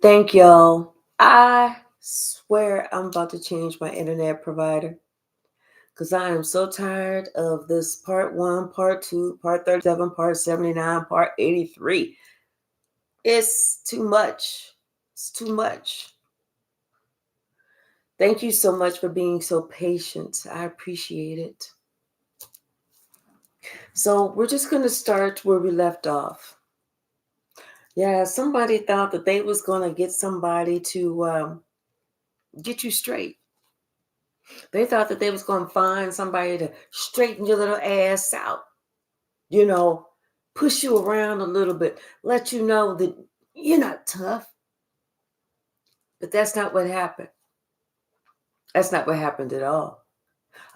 Thank y'all. I swear I'm about to change my internet provider because I am so tired of this part one, part two, part 37, part 79, part 83. It's too much. It's too much. Thank you so much for being so patient. I appreciate it. So we're just going to start where we left off. Yeah, somebody thought that they was going to get somebody to get you straight. They thought that they was going to find somebody to straighten your little ass out, you know, push you around a little bit, let you know that you're not tough. But that's not what happened. That's not what happened at all.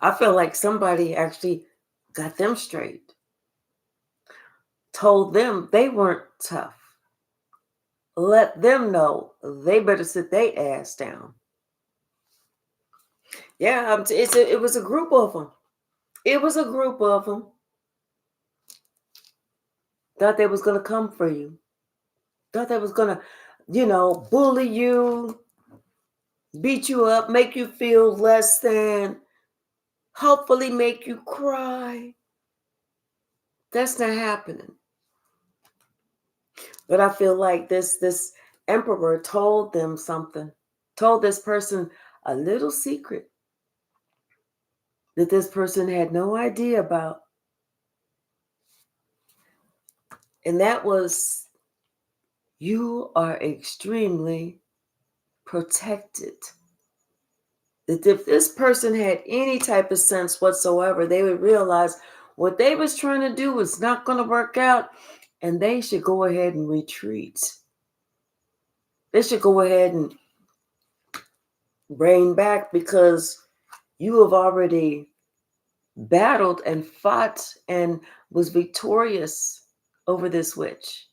I feel like somebody actually got them straight, told them they weren't tough, let them know they better sit their ass down. Yeah, it was a group of them. It was a group of them. Thought they was going to come for you. Thought they was going to, bully you, beat you up, make you feel less than, hopefully make you cry. That's not happening. But I feel like this emperor told them something, told this person a little secret that this person had no idea about. And that was, you are extremely protected. That if this person had any type of sense whatsoever, they would realize what they was trying to do was not going to work out, and they should go ahead and retreat. They should go ahead and rein back because you have already battled and fought and was victorious over this witch.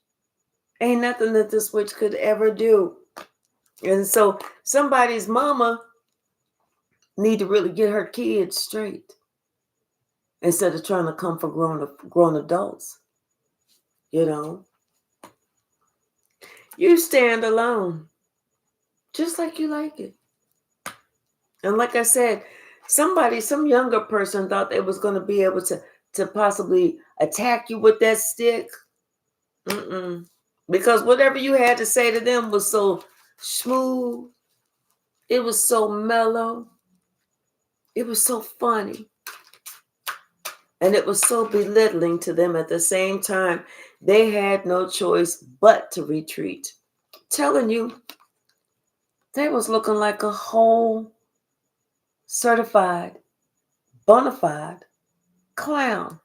Ain't nothing that this witch could ever do. And so somebody's mama need to really get her kids straight instead of trying to come for grown adults. You stand alone just like you like it. And like I said, some younger person thought they was going to be able to possibly attack you with that stick. Because whatever you had to say to them was so smooth. It was so mellow. It was so funny. And it was so belittling to them at the same time. They had no choice but to retreat. Telling you, they was looking like a whole certified, bona fide clown.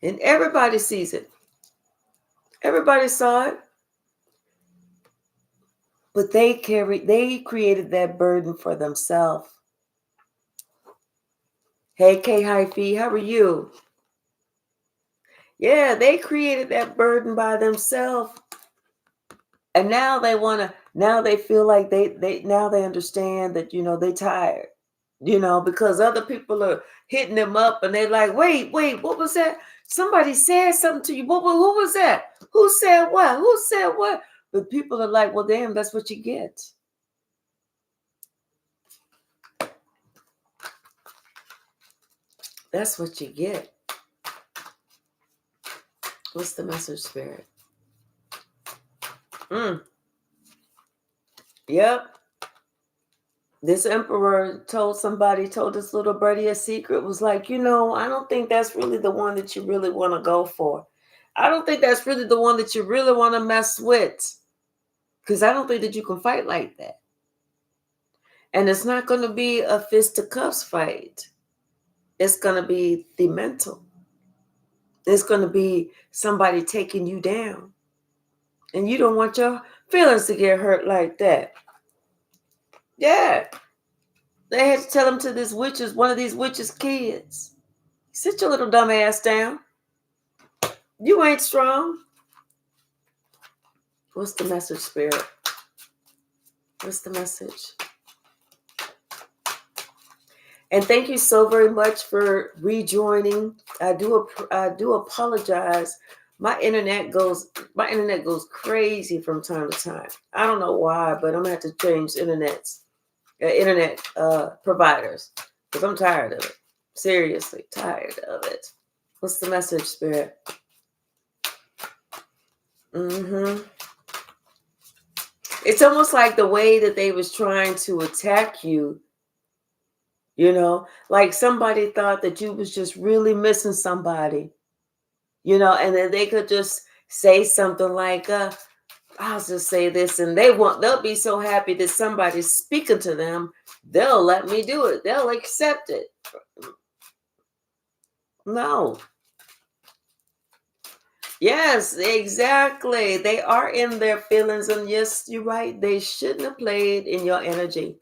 And everybody sees it. Everybody saw it. But they created that burden for themselves. Hey, K Hyphy, how are you? Yeah, they created that burden by themselves. And now they feel like they understand that, they tired, because other people are hitting them up and they're like, wait, what was that? Somebody said something to you. Who was that? Who said what? Who said what? But people are like, well, damn, that's what you get. That's what you get. What's the message, Spirit? Yep. This emperor told this little birdie a secret, was like, I don't think that's really the one that you really want to go for. I don't think that's really the one that you really want to mess with. Because I don't think that you can fight like that. And it's not going to be a fisticuffs fight. It's going to be the mental. It's going to be somebody taking you down. And you don't want your feelings to get hurt like that. Yeah. They had to tell him to one of these witches' kids. Sit your little dumb ass down. You ain't strong. What's the message, Spirit? What's the message? And thank you so very much for rejoining. I do apologize My internet goes crazy from time to time. I don't know why, but I'm gonna have to change internet providers because I'm tired of it. Seriously, tired of it. What's the message, Spirit? hmm It's almost like the way that they was trying to attack you. Like somebody thought that you was just really missing somebody. And then they could just say something like, I'll just say this, and they'll be so happy that somebody's speaking to them, they'll let me do it. They'll accept it. No. Yes, exactly. They are in their feelings, and yes, you're right. They shouldn't have played in your energy.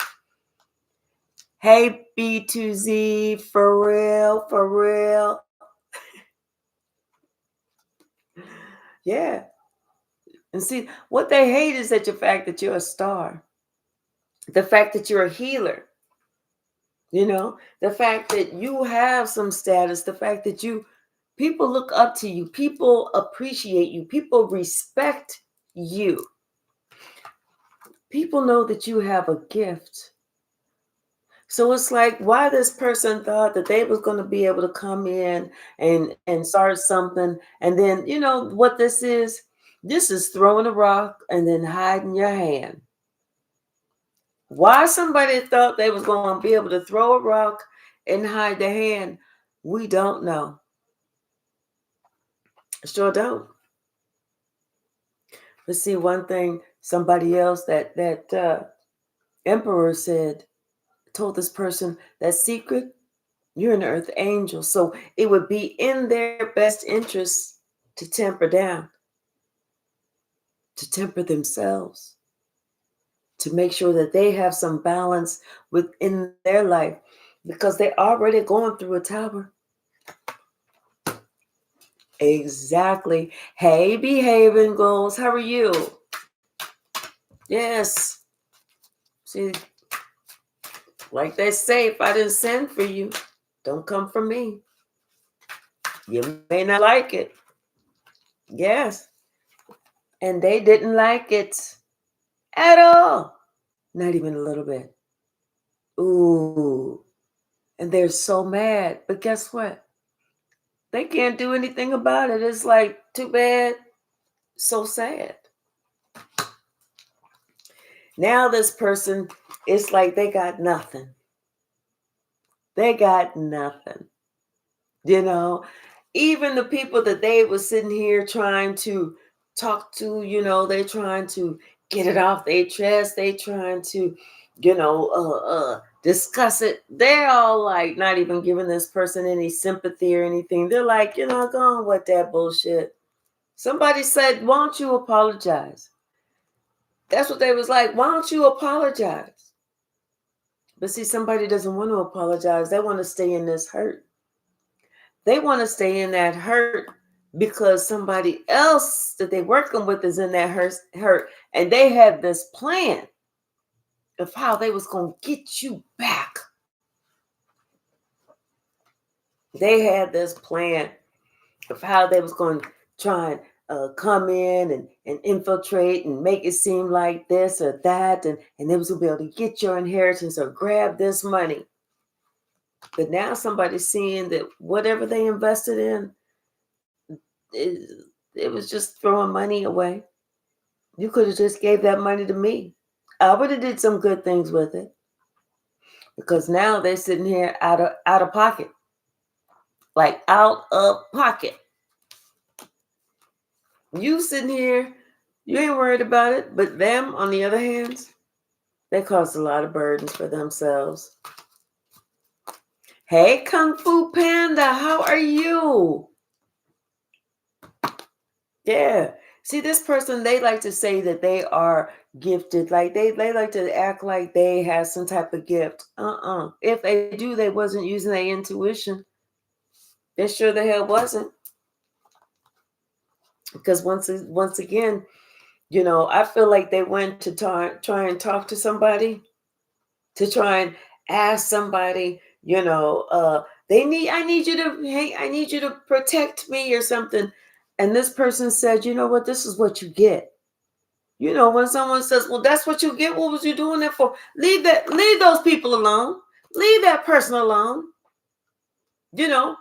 Hey, B2Z, for real, for real. Yeah. And see, what they hate is that the fact that you're a star, the fact that you're a healer, the fact that you have some status, the fact that people look up to you, people appreciate you, people respect you, people know that you have a gift. So it's like why this person thought that they was going to be able to come in and start something, and then what this is throwing a rock and then hiding your hand. Why somebody thought they was going to be able to throw a rock and hide their hand, we don't know. Sure don't. Let's see one thing. Somebody else that emperor told this person that secret. You're an earth angel, so it would be in their best interest to temper down, to temper themselves, to make sure that they have some balance within their life, because they're already going through a tower. Exactly. Hey, behaving goals. How are you? Yes. See, like they say, if I didn't send for you, don't come for me. You may not like it. Yes. And they didn't like it at all. Not even a little bit. Ooh. And they're so mad. But guess what? They can't do anything about it. It's like, too bad, so sad. Now this person, it's like they got nothing. They got nothing. Even the people that they were sitting here trying to talk to, they're trying to get it off their chest. They trying to, discuss it. They're all like not even giving this person any sympathy or anything. They're like, go on with that bullshit. Somebody said, why don't you apologize? That's what they was like. Why don't you apologize? But see, somebody doesn't want to apologize. They want to stay in this hurt. They want to stay in that hurt because somebody else that they're working with is in that hurt, and they had this plan of how they was going to get you back. They had this plan of how they was going to try and come in and infiltrate and make it seem like this or that, and they was going to be able to get your inheritance or grab this money. But now somebody's seeing that whatever they invested in, it was just throwing money away. You could have just gave that money to me. I would have did some good things with it. Because now they're sitting here out of pocket. Like out of pocket. You sitting here, you ain't worried about it. But them, on the other hand, they caused a lot of burdens for themselves. Hey, Kung Fu Panda, how are you? Yeah. See, this person, they like to say that they are gifted. Like they like to act like they have some type of gift. If they do, they wasn't using their intuition. They sure the hell wasn't. Because once again, I feel like they went to try and talk to somebody, to try and ask somebody, I need you to protect me or something. And this person said, you know what, this is what you get. You know, when someone says, well, that's what you get, what was you doing that for? Leave those people alone. Leave that person alone. You know,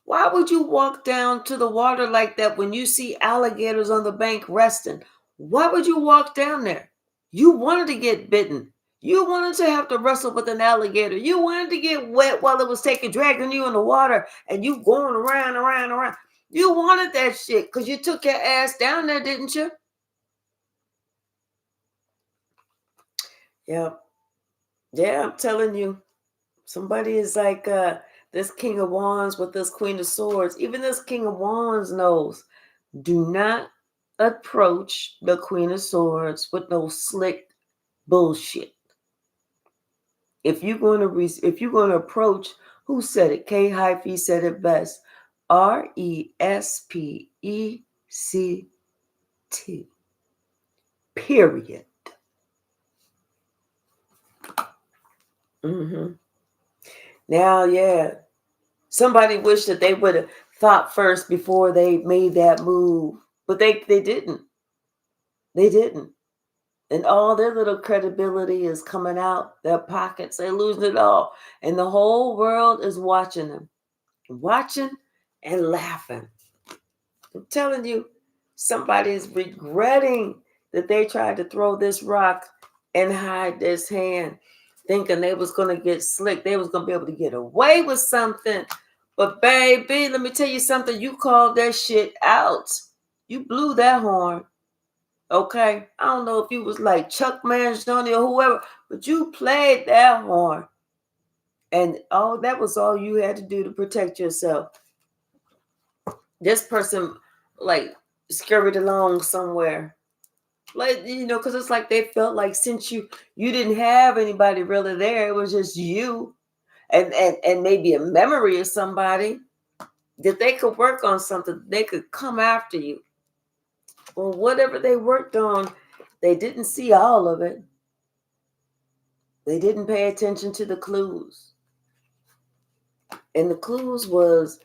why would you walk down to the water like that when you see alligators on the bank resting? Why would you walk down there? You wanted to get bitten. You wanted to have to wrestle with an alligator. You wanted to get wet while it was dragging you in the water and you going around. You wanted that shit because you took your ass down there, didn't you? Yeah. Yeah, I'm telling you. Somebody is like this King of Wands with this Queen of Swords. Even this King of Wands knows. Do not approach the Queen of Swords with no slick bullshit. If you're going to approach, who said it? Kay Hyphy said it best. RESPECT. Period. Mm-hmm. Now, yeah, somebody wished that they would have thought first before they made that move, but they didn't. They didn't. And all their little credibility is coming out their pockets. They're losing it all. And the whole world is watching them, watching and laughing. I'm telling you, somebody is regretting that they tried to throw this rock and hide this hand, thinking they was going to get slick. They was going to be able to get away with something. But baby, let me tell you something. You called that shit out. You blew that horn. Okay? I don't know if you was like Chuck Mangione or whoever, but you played that horn. And that was all you had to do to protect yourself. This person like scurried along somewhere. Like, you know, because it's like they felt like since you didn't have anybody really there, it was just you and maybe a memory of somebody that they could work on something, they could come after you. Well, whatever they worked on, they didn't see all of it. They didn't pay attention to the clues. And the clues was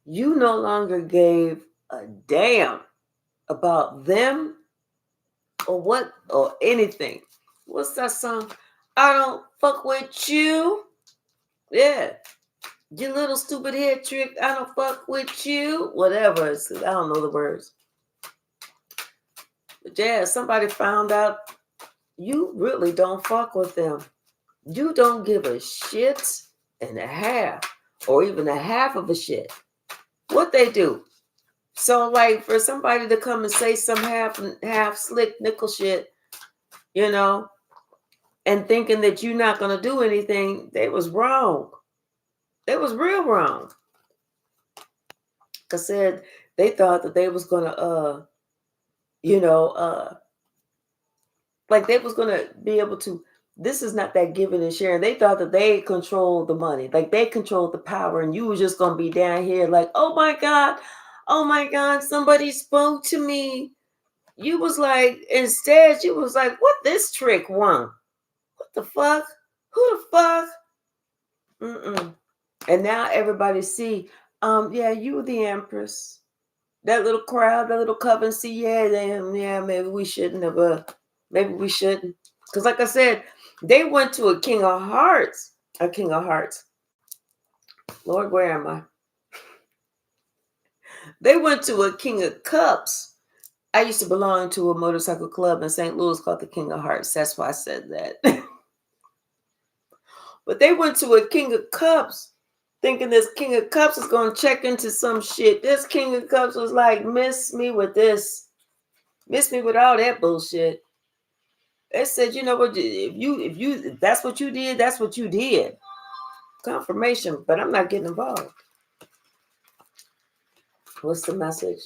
you no longer gave a damn about them or anything. What's that song? I don't fuck with you. Yeah. You little stupid head trick. I don't fuck with you. Whatever. I don't know the words. But yeah, somebody found out you really don't fuck with them. You don't give a shit and a half, or even a half of a shit. What they do. So, like, for somebody to come and say some half slick nickel shit, you know, and thinking that you're not going to do anything, they was wrong. They was real wrong. I said they thought that they was going to, like they was going to be able to, this is not that giving and sharing. They thought that they controlled the money, like they controlled the power, and you was just going to be down here like, oh my God, somebody spoke to me. You was like, instead, you was like, what this trick want? What the fuck? Who the fuck? Mm-mm. And now everybody see, yeah, you were the Empress. That little crowd, that little coven, see, yeah, maybe we shouldn't have, maybe we shouldn't. Because like I said, they went to a King of Hearts. Lord, where am I? They went to a King of Cups. I used to belong to a motorcycle club in St. Louis called the King of Hearts. That's why I said that. But they went to a King of Cups thinking this King of Cups is going to check into some shit. This King of Cups was like, miss me with this. Miss me with all that bullshit. They said, you know what, if that's what you did, that's what you did. Confirmation, but I'm not getting involved. What's the message?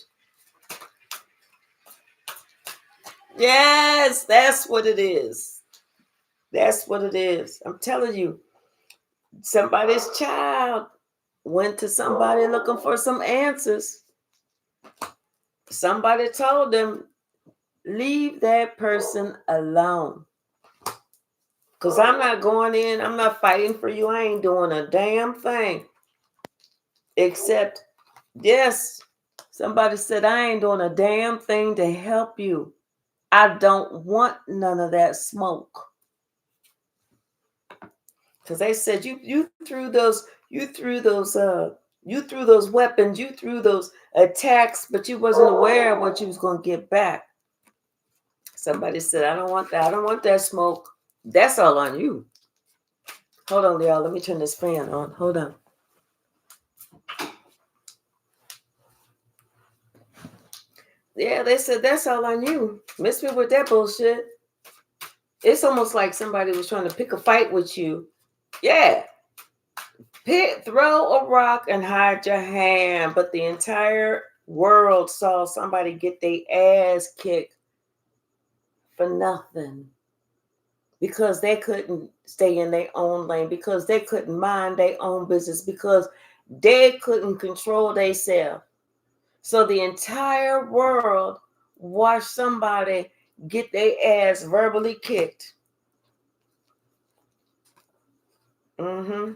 Yes, that's what it is. That's what it is. I'm telling you, somebody's child went to somebody looking for some answers. Somebody told them, leave that person alone. Because I'm not going in, I'm not fighting for you. I ain't doing a damn thing. Except, yes, Somebody said, I ain't doing a damn thing to help you. I don't want none of that smoke. Because they said you threw those you threw those weapons, you threw those attacks, but you wasn't aware of what you was gonna get back. Somebody said, I don't want that. I don't want that smoke. That's all on you. Hold on, y'all. Let me turn this fan on. Hold on. Yeah, they said that's all on you. Miss me with that bullshit. It's almost like somebody was trying to pick a fight with you. Yeah. Throw a rock and hide your hand. But the entire world saw somebody get their ass kicked for nothing. Because they couldn't stay in their own lane. Because they couldn't mind their own business. Because they couldn't control themselves. So the entire world watched somebody get their ass verbally kicked. Mm-hmm.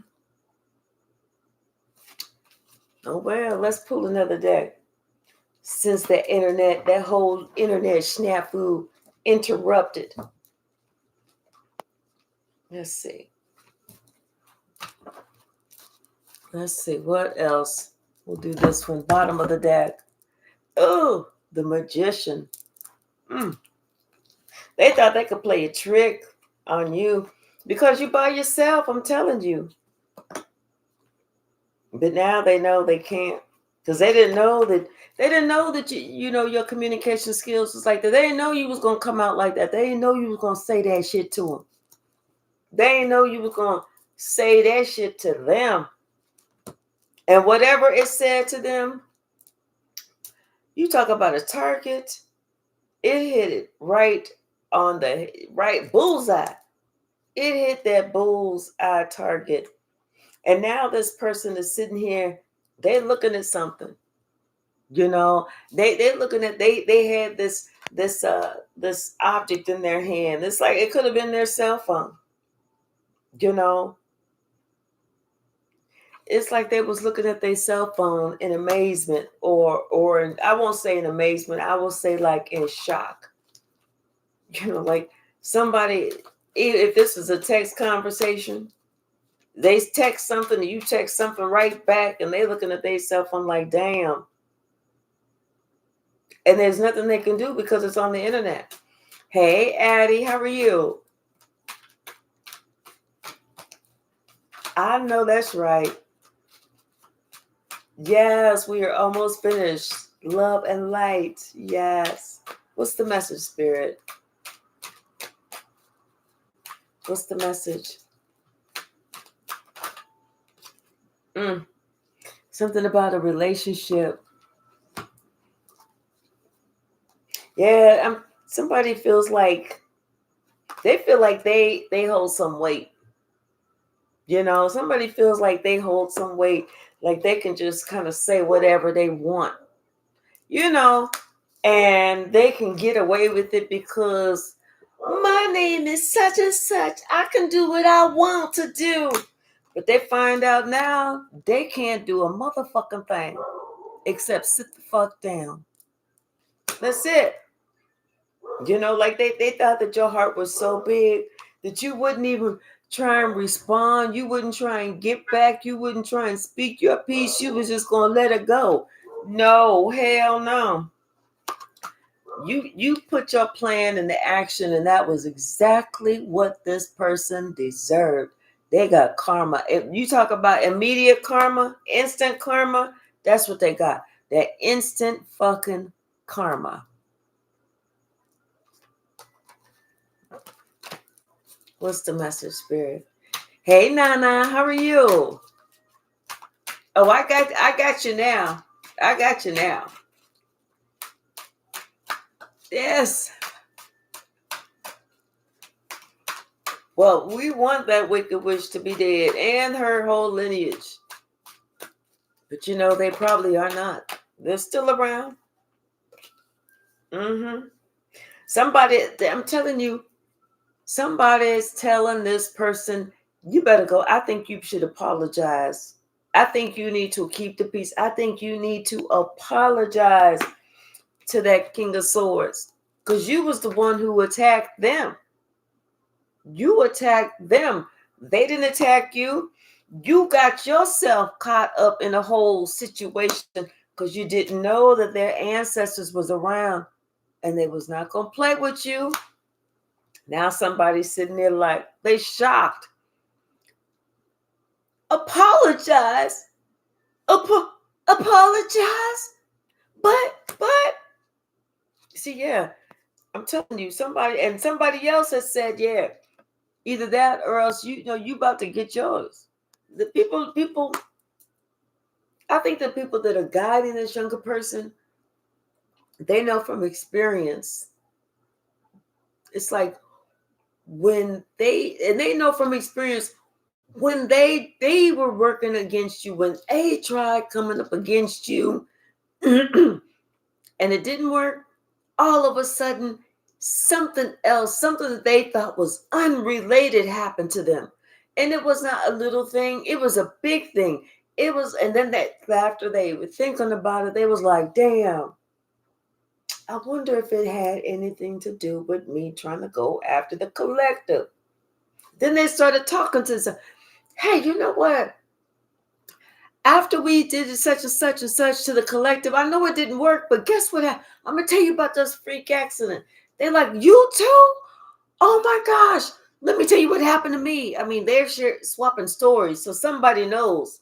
Oh, well, let's pull another deck. Since the internet, that whole internet snafu interrupted. Let's see. Let's see. What else? We'll do this one. Bottom of the deck. Oh, the magician. They thought they could play a trick on you because you by yourself, I'm telling you. But now they know they can't. Because they didn't know that you know your communication skills was like that. They didn't know you was gonna come out like that. They didn't know you was gonna say that shit to them. They didn't know you was gonna say that shit to them. And whatever it said to them, you talk about a target, it hit it right on the right bullseye. It hit that bullseye target. And now this person is sitting here, they're looking at something. You know, they're looking at they had this object in their hand. It's like it could have been their cell phone. You know, it's like they was looking at their cell phone in amazement, or I won't say in amazement. I will say like in shock. You know, like somebody, if this is a text conversation, they text something and you text something right back, and they looking at their cell phone like, damn. And there's nothing they can do because it's on the internet. Hey, Addie, how are you? I know that's right. Yes, we are almost finished. Love and light. Yes. What's the message, Spirit? What's the message? Something about a relationship. Yeah, somebody feels like they feel like they hold some weight. You know, somebody feels like they hold some weight, like they can just kind of say whatever they want. You know, and they can get away with it because my name is such and such. I can do what I want to do. But they find out now they can't do a motherfucking thing except sit the fuck down. That's it. You know, like they thought that your heart was so big that you wouldn't even try and respond. You wouldn't try and get back. You wouldn't try and speak your piece. You was just going to let it go. No, hell no. You put your plan into action, and that was exactly what this person deserved. They got karma. If you talk about immediate karma, instant karma, that's what they got. That instant fucking karma. What's the message, Spirit? Hey, Nana, how are you? Oh, I got you now. I got you now. Yes. Well, we want that wicked witch to be dead and her whole lineage. But you know, they probably are not. They're still around. Somebody, I'm telling you, somebody is telling this person, you better go. I think you should apologize. I think you need to keep the peace. I think you need to apologize to that King of Swords, because you was the one who attacked them. You attacked them. They didn't attack you. You got yourself caught up in a whole situation because you didn't know that their ancestors was around and they was not going to play with you. Now somebody's sitting there like they shocked. Apologize. Apologize. But see, yeah, I'm telling you, somebody else has said, yeah, either that or else you know you about to get yours. The people, I think the people that are guiding this younger person, they know from experience. It's like when they know from experience when they were working against you, when they tried coming up against you, and it didn't work. All of a sudden, something else, something that they thought was unrelated happened to them. And it was not a little thing, it was a big thing. It was, and then that after they were thinking about it, they was like, damn, I wonder if it had anything to do with me trying to go after the collective. Then they started talking to themselves. Hey, you know what? After we did such and such and such to the collective, I know it didn't work, but guess what? I'm going to tell you about this freak accident. They're like, you too? Oh my gosh. Let me tell you what happened to me. I mean, they're swapping stories, so somebody knows.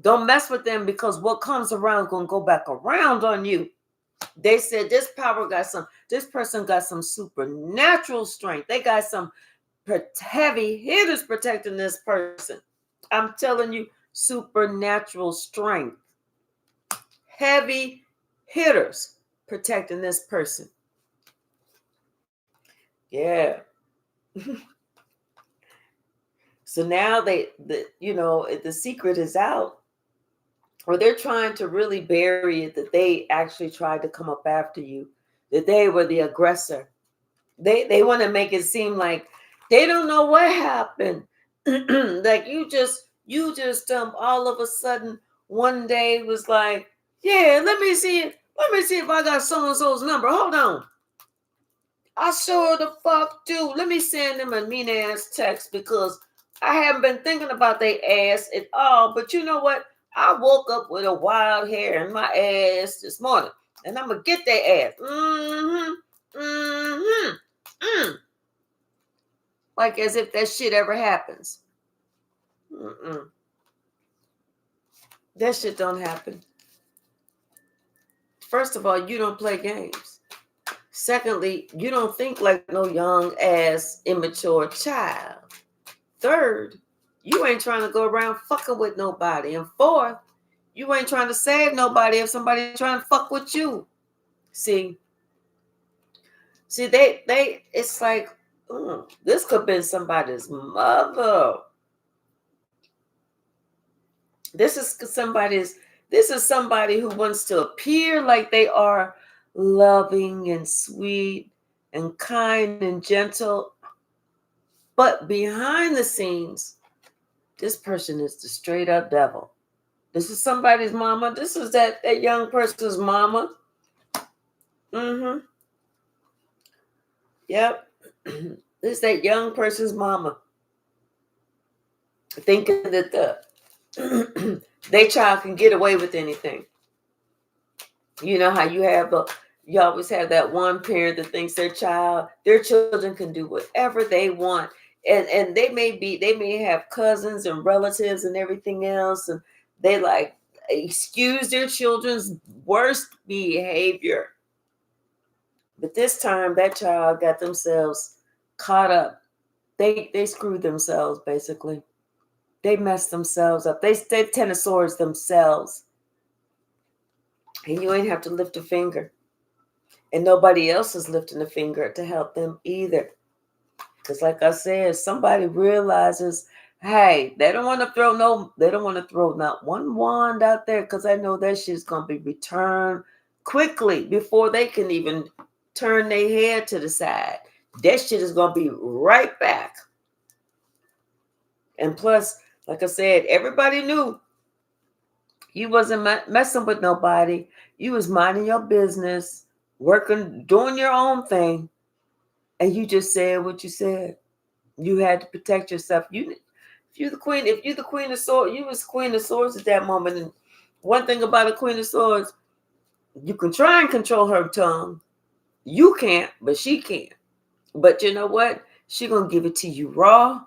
Don't mess with them because what comes around going to go back around on you. They said this person got some supernatural strength. They got some heavy hitters protecting this person. I'm telling you, supernatural strength. Heavy hitters protecting this person. Yeah. So now the secret is out, or they're trying to really bury it that they actually tried to come up after you, that they were the aggressor. They want to make it seem like they don't know what happened. Like you just all of a sudden one day was like, yeah, let me see if I got so and so's number. Hold on. I sure the fuck do. Let me send them a mean ass text because I haven't been thinking about their ass at all. But you know what? I woke up with a wild hair in my ass this morning, and I'm gonna get their ass. Like as if that shit ever happens. That shit don't happen. First of all, you don't play games. Secondly, you don't think like no young ass immature child. Third, you ain't trying to go around fucking with nobody. And fourth, you ain't trying to save nobody if somebody trying to fuck with you. See, they it's like, this could have been somebody's mother. This is somebody who wants to appear like they are loving and sweet and kind and gentle. But behind the scenes, this person is the straight up devil. This is somebody's mama. This is that young person's mama. Yep. This is that young person's mama. Thinking that their child can get away with anything. You know how you always have that one parent that thinks their children can do whatever they want. And they may have cousins and relatives and everything else, and they like excuse their children's worst behavior. But this time that child got themselves caught up. They screwed themselves, basically. They messed themselves up. They've tennis themselves. And you ain't have to lift a finger. And nobody else is lifting a finger to help them either. Because like I said, somebody realizes, hey, they don't want to throw not one wand out there, because I know that shit's going to be returned quickly before they can even turn their head to the side. That shit is going to be right back. And plus, like I said, everybody knew You wasn't messing with nobody. You was minding your business, working, doing your own thing, and you just said what you said. You had to protect yourself. If you're the queen, of swords, you was queen of swords at that moment. And one thing about a queen of swords, you can try and control her tongue. You can't, but she can. But you know what? She gonna give it to you raw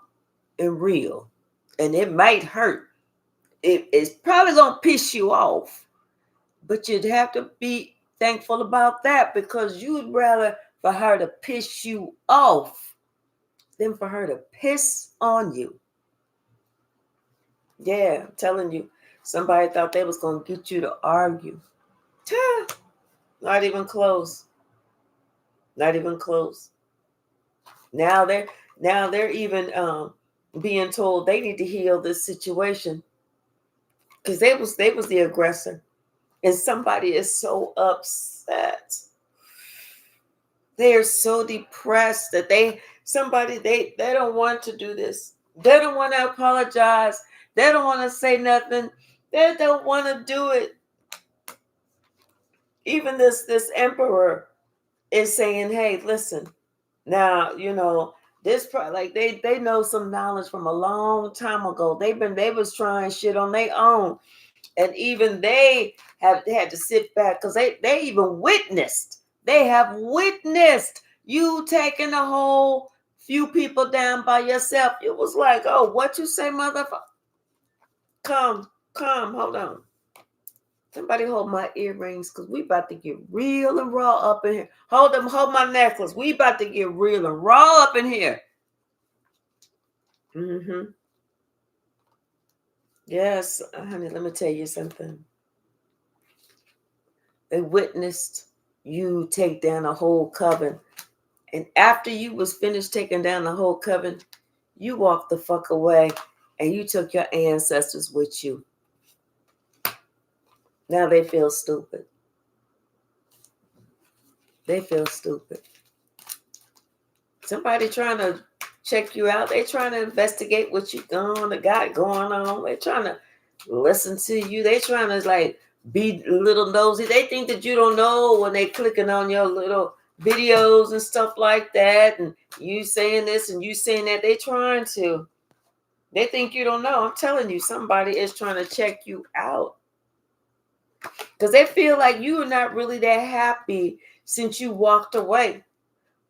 and real, and it might hurt. It's probably gonna piss you off, but you'd have to be thankful about that, because you'd rather for her to piss you off than for her to piss on you. Yeah, I'm telling you, somebody thought they was gonna get you to argue. Not even close. Not even close. Now they're even being told they need to heal this situation, because they was the aggressor, and somebody is so upset. They are so depressed that they don't want to do this. They don't want to apologize. They don't want to say nothing. They don't want to do it. Even this emperor is saying, "Hey, listen. Now, this like they know some knowledge from a long time ago. They was trying shit on their own, and even they had to sit back, because they even witnessed. They have witnessed you taking a whole few people down by yourself. It was like, oh, what you say, motherfucker? Come, hold on. Somebody hold my earrings, because we about to get real and raw up in here. Hold my necklace. We about to get real and raw up in here. Mm-hmm. Yes, honey, let me tell you something. They witnessed you take down a whole coven. And after you was finished taking down the whole coven, you walked the fuck away and you took your ancestors with you. Now they feel stupid. They feel stupid. Somebody trying to check you out. They trying to investigate what you got going on. They trying to listen to you. They trying to like be a little nosy. They think that you don't know when they clicking on your little videos and stuff like that, and you saying this and you saying that. They trying to. They think you don't know. I'm telling you, somebody is trying to check you out, because they feel like you are not really that happy since you walked away.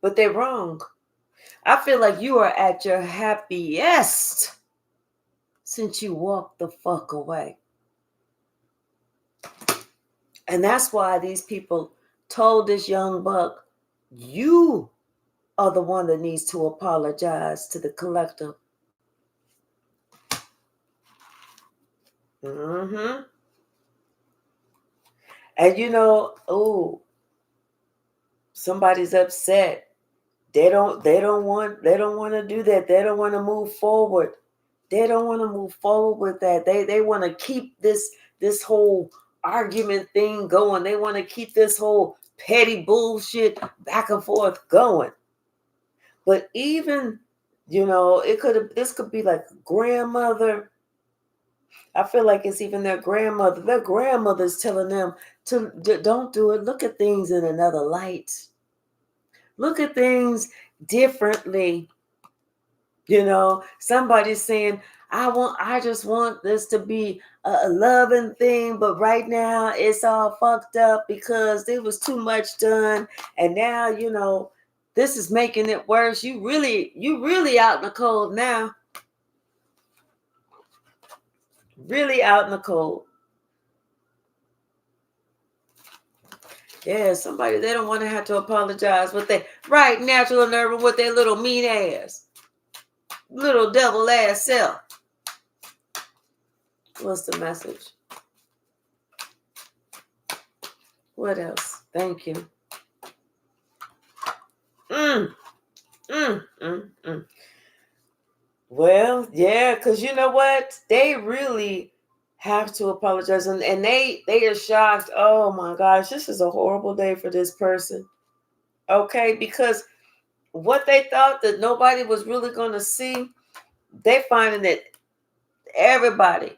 But they're wrong. I feel like you are at your happiest since you walked the fuck away. And that's why these people told this young buck, you are the one that needs to apologize to the collective. Mm-hmm. And somebody's upset. They don't want to do that. They don't want to move forward. They don't want to move forward with that. They want to keep this whole argument thing going. They want to keep this whole petty bullshit back and forth going. But even, this could be like grandmother. I feel like it's even their grandmother. Their grandmother's telling them to don't do it. Look at things in another light. Look at things differently. Somebody's saying, I just want this to be a loving thing, but right now it's all fucked up because there was too much done, and now this is making it worse. You really out in the cold now. Really out in the cold. Yeah, somebody, they don't want to have to apologize with their right natural nerve, with their little mean ass, little devil ass self. What's the message? What else? Thank you. Well, yeah, because you know what? They really have to apologize. And they are shocked. Oh my gosh, this is a horrible day for this person. Okay, because what they thought that nobody was really going to see, they finding that everybody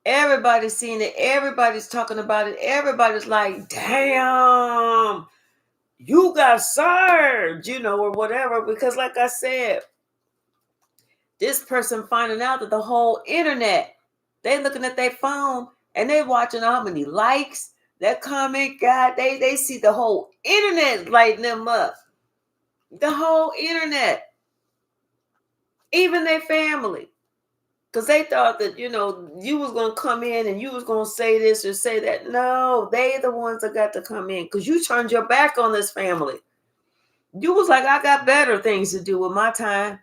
Everybody's seeing it. Everybody's talking about it. Everybody's like, damn, you got served, or whatever. Because like I said, this person finding out that the whole internet, they looking at their phone and they watching how many likes that comment got. They see the whole internet lighting them up. The whole internet. Even their family. Because they thought that, you was going to come in and you was going to say this or say that. No, they the ones that got to come in because you turned your back on this family. You was like, I got better things to do with my time.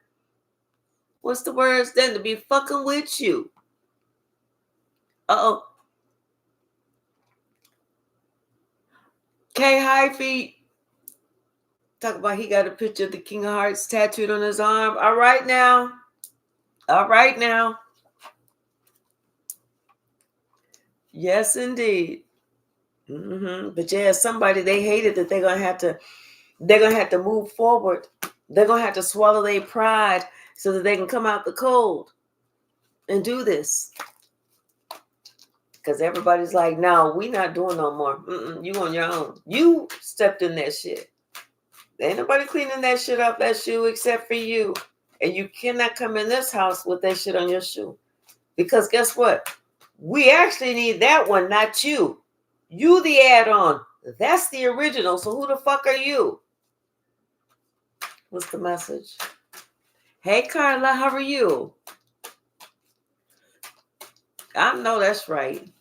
What's the words then? To be fucking with you. Uh-oh. K Hyphy. Talk about he got a picture of the King of Hearts tattooed on his arm. All right now. All right now. Yes, indeed. But yeah, somebody they hated that they're gonna have to move forward. They're gonna have to swallow their pride so that they can come out the cold and do this. Because everybody's like, no, we not doing no more. You on your own. You stepped in that shit. Ain't nobody cleaning that shit up, that shoe, except for you. And you cannot come in this house with that shit on your shoe. Because guess what? We actually need that one, not you. You the add-on. That's the original. So who the fuck are you? What's the message? Hey, Carla, how are you? I know that's right.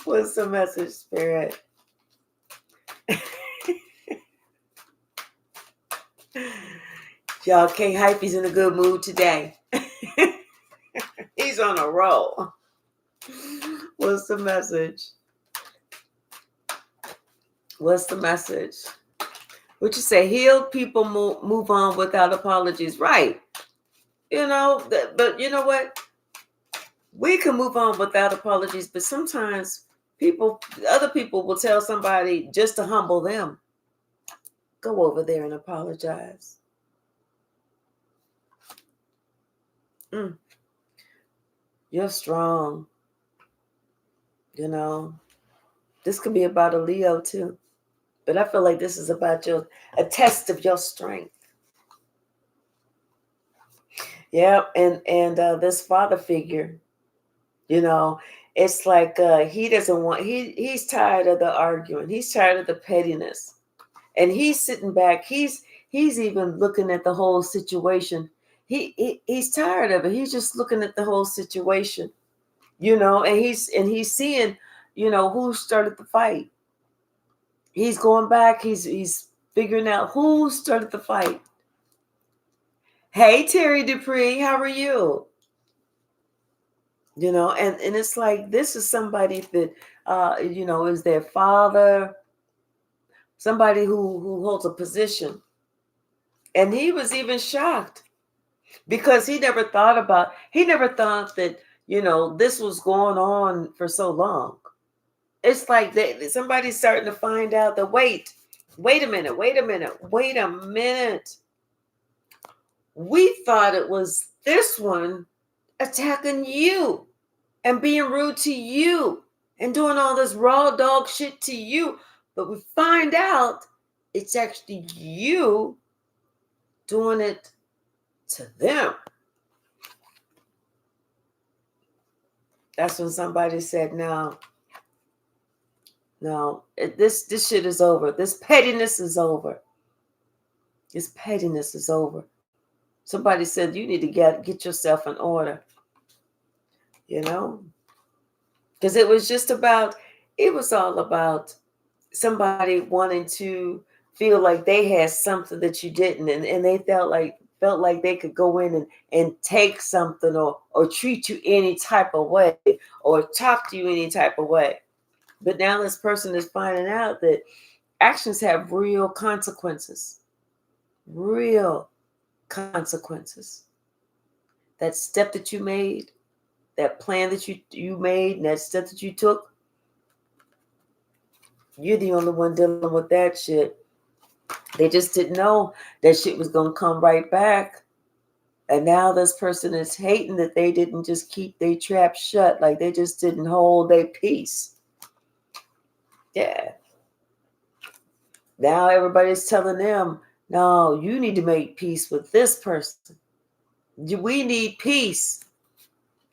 What's the message, Spirit? Y'all, K Hyphy's in a good mood today. He's on a roll. What's the message? What's the message? What you say? Healed people move on without apologies. Right. But you know what? We can move on without apologies, but sometimes other people will tell somebody just to humble them. Go over there and apologize. You're strong. This could be about a Leo too. But I feel like this is about a test of your strength. Yeah, and this father figure, it's like he doesn't want. He's tired of the arguing. He's tired of the pettiness, and he's sitting back. He's even looking at the whole situation. He's tired of it. He's just looking at the whole situation, and he's seeing, who started the fight. He's going back. He's figuring out who started the fight. Hey, Terry Dupree, how are you? And it's like, this is somebody that, is their father, somebody who holds a position. And he was even shocked because he never thought that, this was going on for so long. It's like somebody's starting to find out that, wait a minute. We thought it was this one attacking you and being rude to you and doing all this raw dog shit to you. But we find out it's actually you doing it to them. That's when somebody said, no, this shit is over. This pettiness is over. This pettiness is over. Somebody said, you need to get yourself in order. Because it was all about somebody wanting to feel like they had something that you didn't, and they felt like they could go in and take something or treat you any type of way or talk to you any type of way. But now this person is finding out that actions have real consequences. Real consequences. That step that you made, that plan that you made, and that step that you took, you're the only one dealing with that shit. They just didn't know that shit was going to come right back And now this person is hating that they didn't just keep their trap shut, like they just didn't hold their peace. Yeah. Now everybody's telling them, no, you need to make peace with this person. We need peace.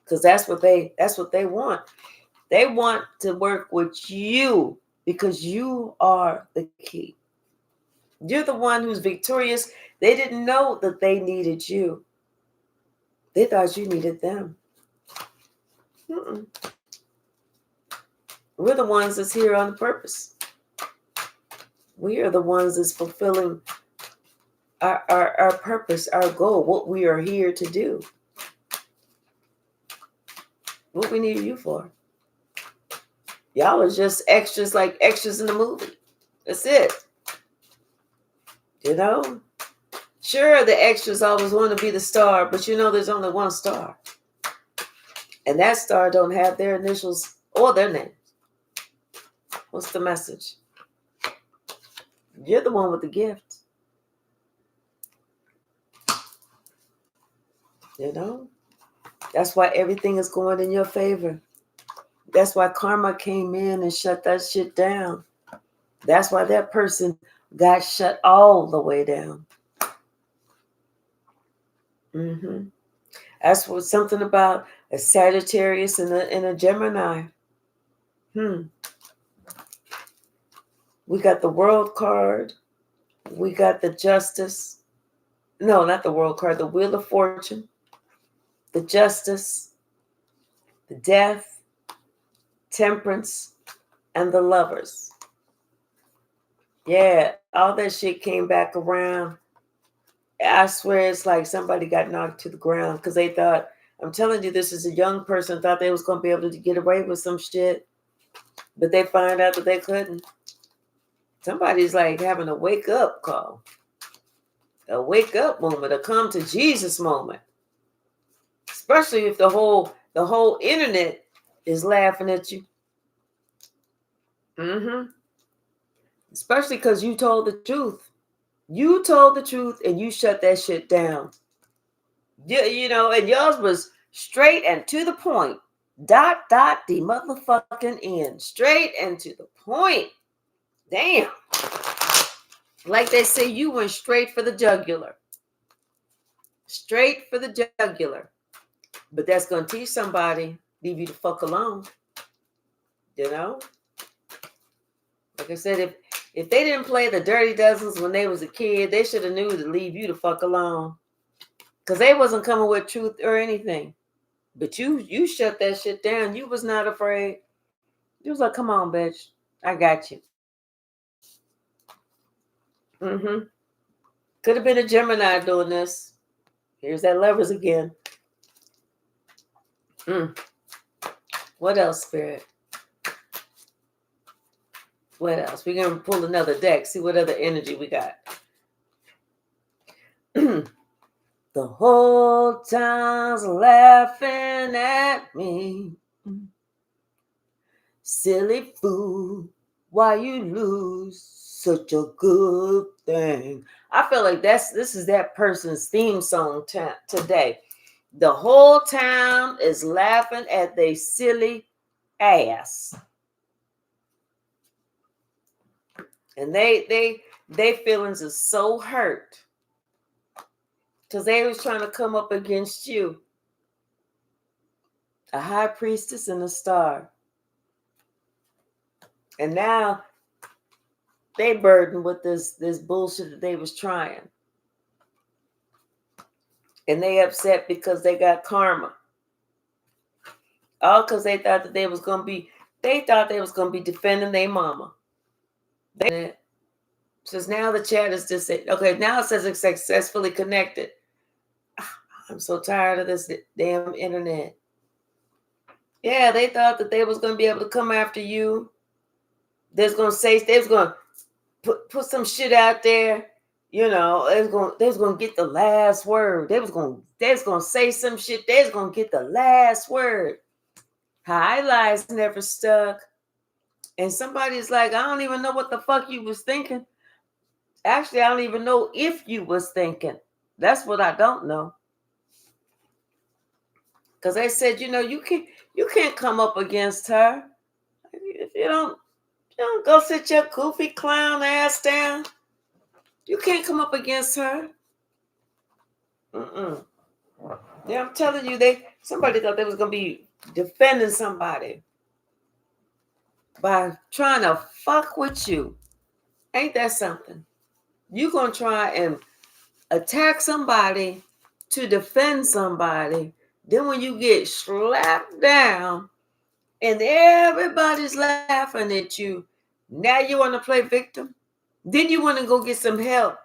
Because that's what they want. They want to work with you because you are the key. You're the one who's victorious. They didn't know that they needed you. They thought you needed them. Mm-mm. We're the ones that's here on purpose. We are the ones that's fulfilling our purpose, our goal, what we are here to do. What we need you for. Y'all are just extras, like extras in the movie. That's it. You know? Sure, the extras always want to be the star, but you know there's only one star. And that star don't have their initials or their names. What's the message? You're the one with the gift. You know? That's why everything is going in your favor. That's why karma came in and shut that shit down. That's why that person got shut all the way down. Mm-hmm. That's what something about a Sagittarius and a Gemini. We got the World card. We got the Justice. No, not the World card. The Wheel of Fortune. The Justice. The Death. Temperance. And the Lovers. Yeah, all that shit came back around. I swear it's like somebody got knocked to the ground because they thought, I'm telling you, this is a young person, thought they was going to be able to get away with some shit. But they find out that they couldn't. Somebody's like having a wake up call. A wake up moment, a come to Jesus moment. Especially if the whole internet is laughing at you. Especially because you told the truth. You told the truth and you shut that shit down. You know, and yours was straight and to the point. The motherfucking end. Straight and to the point. Damn. Like they say, you went straight for the jugular. Straight for the jugular. But that's going to teach somebody, leave you the fuck alone. You know? Like I said, if they didn't play the Dirty Dozens when they was a kid, they should have knew to leave you the fuck alone. Because they wasn't coming with truth or anything. But you shut that shit down. You was not afraid. You was like, come on, bitch. I got you. Could have been a Gemini doing this. Here's that Lovers again. What else, Spirit? What else? We're going to pull another deck. See what other energy we got. The whole town's laughing at me. Silly fool, why you lose such a good thing? I feel like this is that person's theme song today. The whole town is laughing at their silly ass. And they feelings are so hurt. Because they was trying to come up against you. A high priestess and a star. And now they burdened with this bullshit that they was trying. And they upset because they got karma. All because they thought that they thought they was going to be defending their mama. Says now the chat is just okay, now it says it's successfully connected. I'm so tired of this damn internet. Yeah, they thought that they was going to be able to come after you. They was going to put some shit out there. You know, they was going to get the last word. They was going to say some shit. They was going to get the last word. Highlights never stuck. And somebody's like, I don't even know what the fuck you was thinking. Actually, I don't even know if you was thinking. That's what I don't know. Because they said, you can't come up against her. If you don't go sit your goofy clown ass down. You can't come up against her. Mm-mm. Yeah, I'm telling you, somebody thought they was gonna be defending somebody by trying to fuck with you. Ain't that something? You gonna try and attack somebody to defend somebody. Then when you get slapped down and everybody's laughing at you, now you want to play victim? Then you want to go get some help.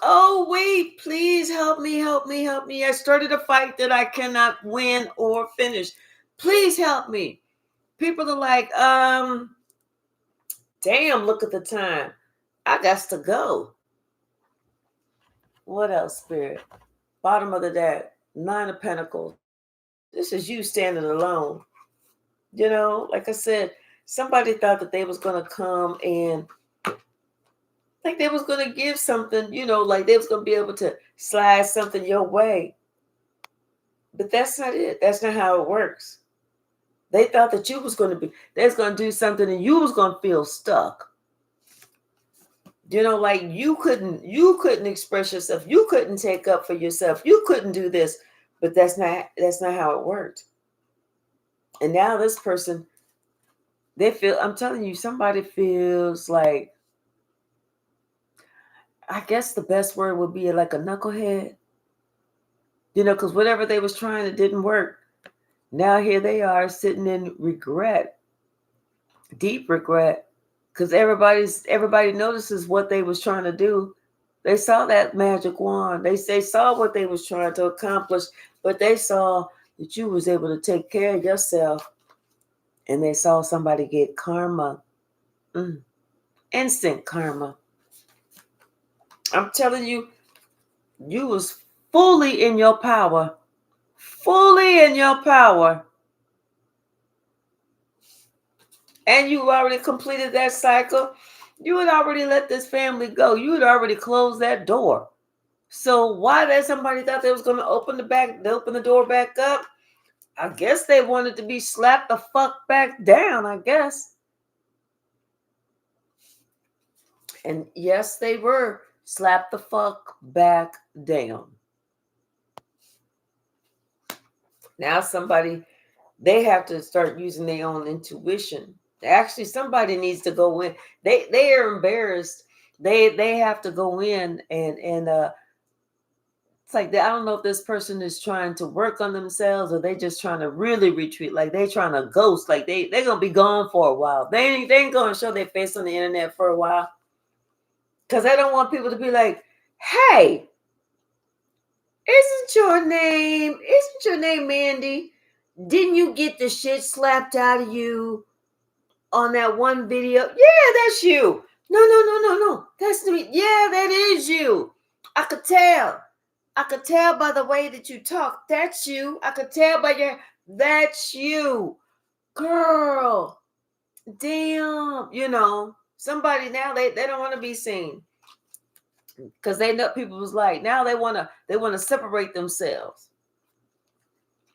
Oh, wait, please help me, help me, help me. I started a fight that I cannot win or finish. Please help me. People are like, damn, look at the time. I got to go. What else, Spirit? Bottom of the deck, 9 of Pentacles. This is you standing alone. Like I said, somebody thought that they was going to come and like they was going to give something, like they was going to be able to slide something your way. But that's not it. That's not how it works. They thought that they was going to do something and you was going to feel stuck. Like you couldn't express yourself. You couldn't take up for yourself. You couldn't do this. But that's not how it worked. And now this person, I'm telling you, somebody feels like, I guess the best word would be like a knucklehead. Because whatever they was trying, it didn't work. Now here they are sitting in regret, deep regret, because everybody notices what they was trying to do. They saw that magic wand. They saw what they was trying to accomplish, but they saw that you was able to take care of yourself, and they saw somebody get karma, instant karma. I'm telling you, you was fully in your power. Fully in your power. And you already completed that cycle. You had already let this family go. You had already closed that door. So why did somebody thought they was going to open the door back up? I guess they wanted to be slapped the fuck back down, I guess. And yes, they were slapped the fuck back down. Now they have to start using their own intuition. Actually, somebody needs to go in. They are embarrassed. They have to go in and it's like I don't know if this person is trying to work on themselves or they just trying to really retreat. Like they trying to ghost. Like they're gonna be gone for a while. They ain't gonna show their face on the internet for a while because they don't want people to be like, "Hey, isn't your name Mandy? Didn't you get the shit slapped out of you on that one video?" Yeah, that's you. No. That's me. Yeah, that is you. I could tell. I could tell by the way that you talk. That's you. I could tell by that's you. Girl. Damn. Somebody now they don't want to be seen. Because they know people was like, now they want to separate themselves.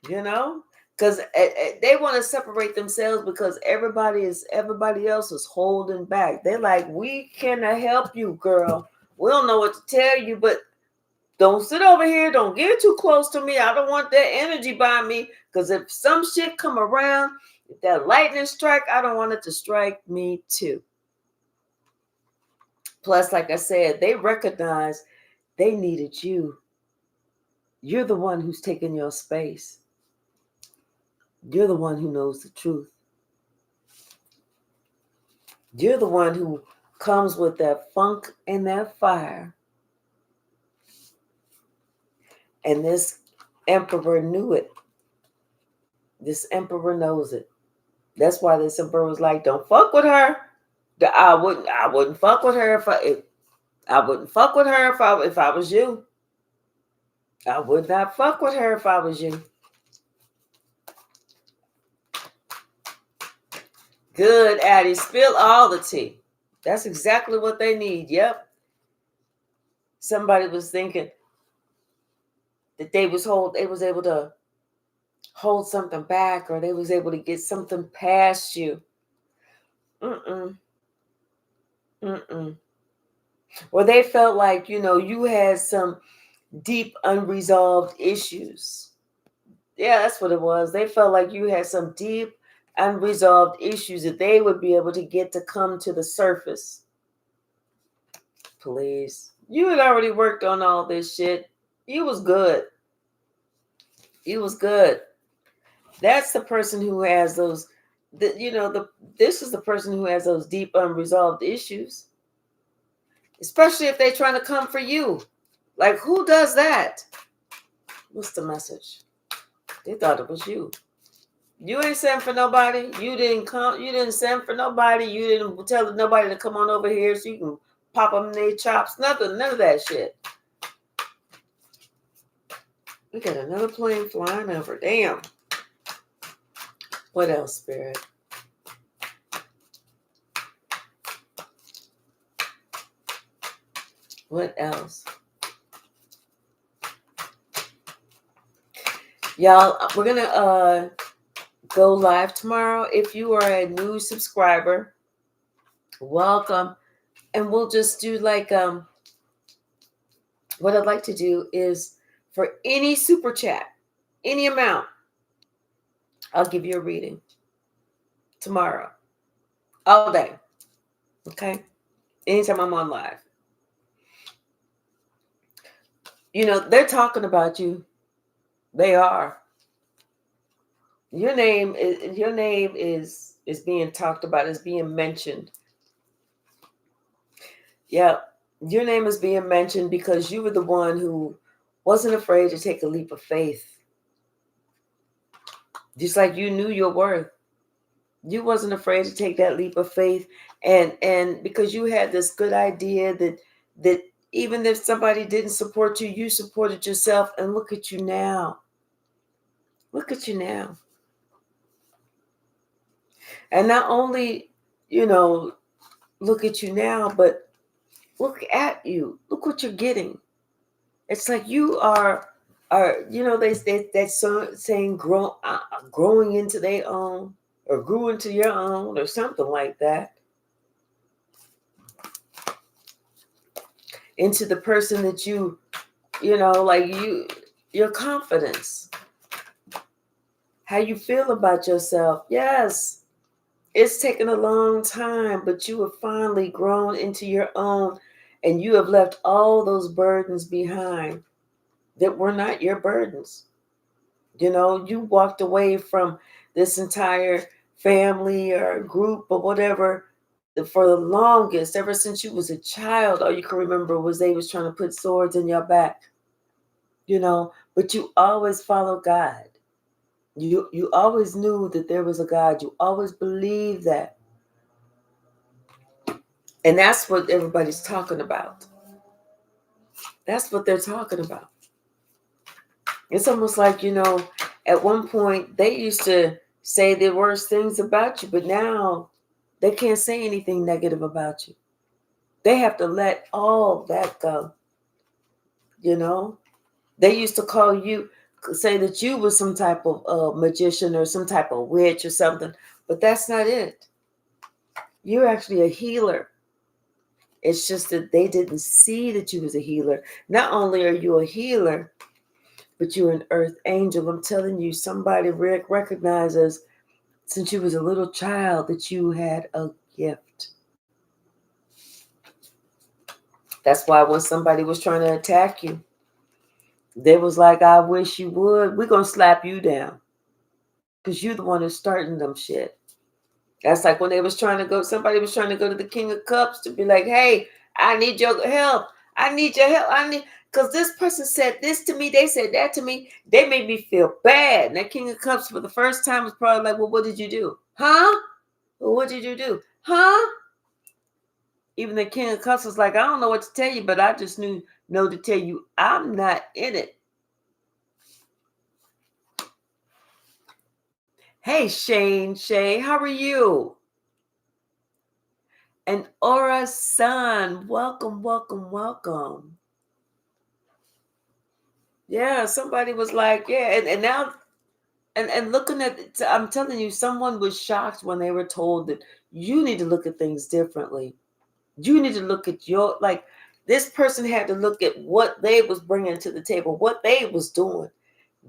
Because they want to separate themselves because everybody else is holding back. They're like, we cannot help you, girl. We don't know what to tell you, but don't sit over here. Don't get too close to me. I don't want that energy by me. Because if some shit come around, if that lightning strike, I don't want it to strike me too. Plus, like I said, they recognize they needed you. You're the one who's taking your space. You're the one who knows the truth. You're the one who comes with that funk and that fire. And this emperor knew it. This emperor knows it. That's why this emperor was like, don't fuck with her. I wouldn't fuck with her I wouldn't fuck with her if I was you. I would not fuck with her if I was you. Good, Addie. Spill all the tea. That's exactly what they need. Yep. Somebody was thinking that they was able to hold something back, or they was able to get something past you. Mm-mm. Mm-mm. Or they felt like, you had some deep unresolved issues. Yeah, that's what it was. They felt like you had some deep unresolved issues that they would be able to get to come to the surface. Please. You had already worked on all this shit. You was good. You was good. That's the person who has those, this is the person who has those deep unresolved issues. Especially if they're trying to come for you. Like, who does that? What's the message? They thought it was you. You ain't sent for nobody. You didn't come. You didn't send for nobody. You didn't tell nobody to come on over here so you can pop them in their chops. Nothing. None of that shit. We got another plane flying over. Damn. What else, Spirit? What else? Y'all, we're going to go live tomorrow. If you are a new subscriber, welcome. And we'll just do like, what I'd like to do is for any super chat, any amount, I'll give you a reading tomorrow, all day. Okay? Anytime I'm on live. They're talking about you. They are. Your name is being talked about, is being mentioned. Yeah. Your name is being mentioned because you were the one who wasn't afraid to take a leap of faith. Just like you knew your worth. You wasn't afraid to take that leap of faith, and because you had this good idea that even if somebody didn't support you, you supported yourself. And look at you now. Look at you now. And not only, look at you now, but look at you. Look what you're getting. It's like you are that's saying growing into their own, or grew into your own, or something like that. Into the person that your confidence, how you feel about yourself. Yes, it's taken a long time, but you have finally grown into your own, and you have left all those burdens behind that were not your burdens. You walked away from this entire family or group or whatever for the longest. Ever since you was a child, all you can remember was they was trying to put swords in your back. But you always followed God. You always knew that there was a God. You always believed that. And that's what everybody's talking about. That's what they're talking about. It's almost like, at one point they used to say the worst things about you, but now they can't say anything negative about you. They have to let all that go. They used to call you, say that you was some type of magician or some type of witch or something, but that's not it. You're actually a healer. It's just that they didn't see that you was a healer. Not only are you a healer, but you're an earth angel. I'm telling you, somebody recognizes since you was a little child that you had a gift. That's why when somebody was trying to attack you, they was like, I wish you would. We're going to slap you down because you're the one who's starting them shit. That's like when somebody was trying to go to the King of Cups to be like, hey, I need your help. I need your help. Because this person said this to me. They said that to me. They made me feel bad. And that King of Cups for the first time was probably like, well, what did you do? Huh? Well, what did you do? Huh? Even the King of Cups was like, I don't know what to tell you, but I just know to tell you I'm not in it. Hey, Shay, how are you? And Aura Sun, welcome. Yeah, somebody was like, yeah, and now And looking at it, I'm telling you, someone was shocked when they were told that you need to look at things differently. You need to look at your, like, this person had to look at what they was bringing to the table, what they was doing.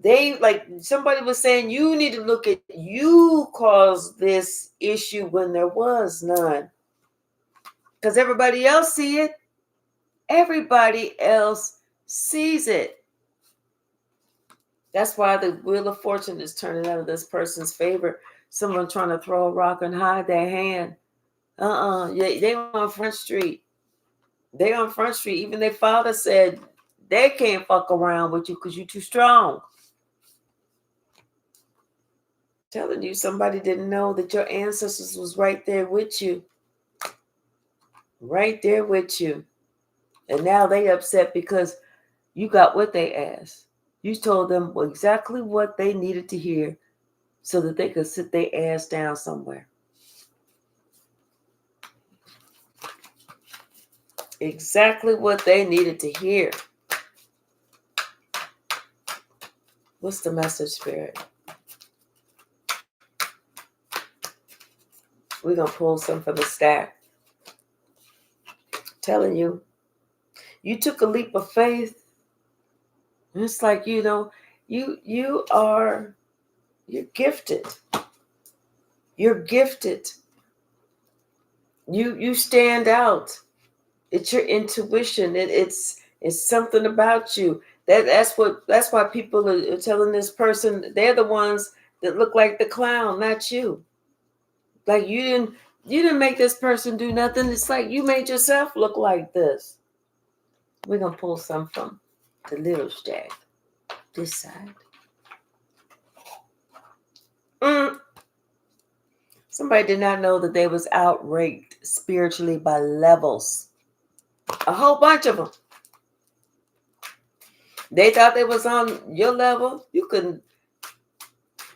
They, like somebody was saying, you need to look at, you caused this issue when there was none. Because everybody else see it. Everybody else sees it. That's why the wheel of fortune is turning out of this person's favor. Someone trying to throw a rock and hide their hand. Yeah, they on Front Street. They on Front Street. Even their father said they can't fuck around with you because you're too strong. Telling you, somebody didn't know that your ancestors was right there with you. Right there with you. And now they upset because you got what they asked. You told them exactly what they needed to hear so that they could sit their ass down somewhere. Exactly what they needed to hear. What's the message, Spirit? We're going to pull some from the stack. Telling you, you took a leap of faith. And it's like, you're gifted. You're gifted. You stand out. It's your intuition. It's something about you. That's why people are telling this person they're the ones that look like the clown, not you. Like you didn't make this person do nothing. It's like you made yourself look like this. We're gonna pull some from the little stack. This side. Somebody did not know that they was outranked spiritually by levels. A whole bunch of them. They thought they was on your level. You couldn't.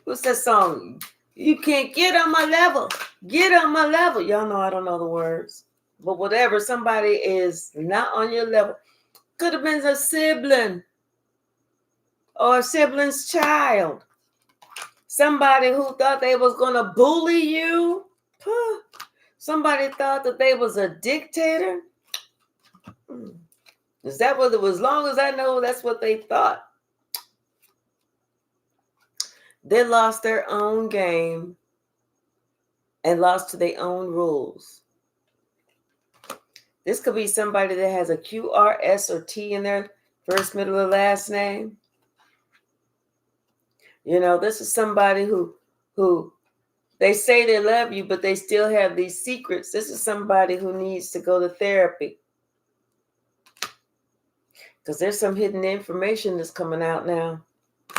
What's that song? You can't get on my level. Get on my level. Y'all know I don't know the words. But whatever, somebody is not on your level. Could have been a sibling or a sibling's child. Somebody who thought they was going to bully you. Somebody thought that they was a dictator. Is that what it was? As long as I know, that's what they thought. They lost their own game and lost to their own rules. This could be somebody that has a Q, R, S, or T in their first, middle, or last name. This is somebody who they say they love you, but they still have these secrets. This is somebody who needs to go to therapy. Because there's some hidden information that's coming out now.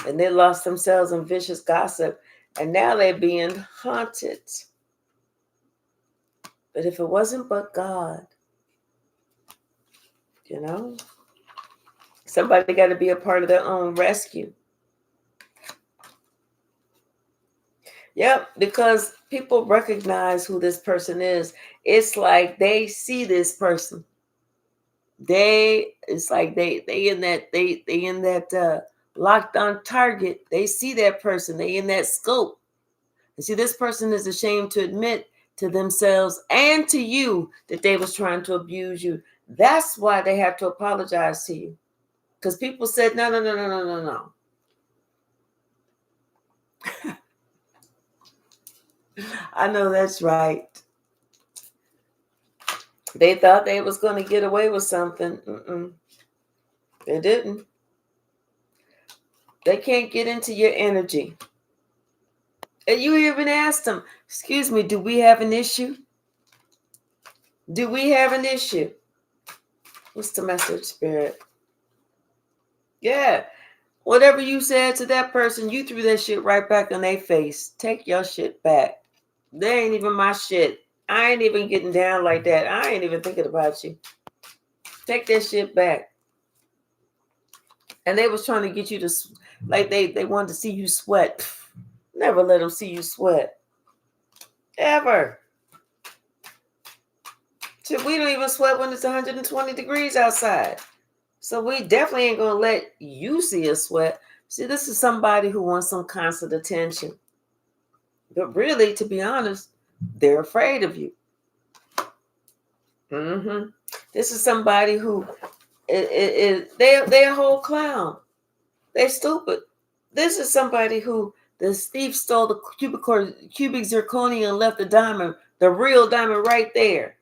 And they lost themselves in vicious gossip. And now they're being haunted. But if it wasn't but God, somebody got to be a part of their own rescue. Yep, because people recognize who this person is. It's like they see this person. It's like they in that locked on target. They see that person. They in that scope. And see, this person is ashamed to admit to themselves and to you that they was trying to abuse you. That's why they have to apologize to you. Because people said, no. I know that's right. They thought they was going to get away with something. They didn't. They can't get into your energy. And you even asked them, excuse me, do we have an issue? Do we have an issue? What's the message, Spirit? Yeah. Whatever you said to that person, you threw that shit right back in their face. Take your shit back. They ain't even my shit. I ain't even getting down like that. I ain't even thinking about you. Take that shit back. And they was trying to get you to, like they wanted to see you sweat. Never let them see you sweat. Ever. Shit, we don't even sweat when it's 120 degrees outside. So we definitely ain't going to let you see us sweat. See, this is somebody who wants some constant attention. But really, to be honest, they're afraid of you. This is somebody who they're a whole clown. They're stupid. This is somebody who the thief stole the cubic zirconia and left the real diamond right there.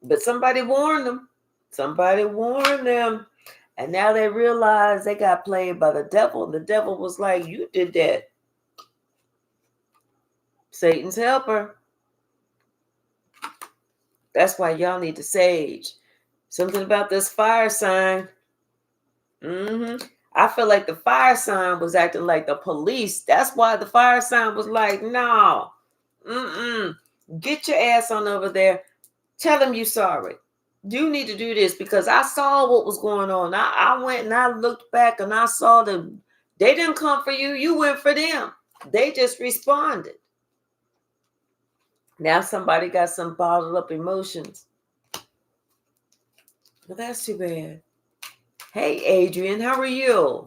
But somebody warned them. Somebody warned them. And now they realize they got played by the devil. The devil was like, you did that. Satan's helper. That's why y'all need to sage. Something about this fire sign. I feel like the fire sign was acting like the police. That's why the fire sign was like, no. Get your ass on over there. Tell them you sorry. You need to do this because I saw what was going on. I went and I looked back and I saw them. They didn't come for you. You went for them. They just responded. Now somebody got some bottled up emotions. Well, that's too bad. Hey, Adrian, how are you?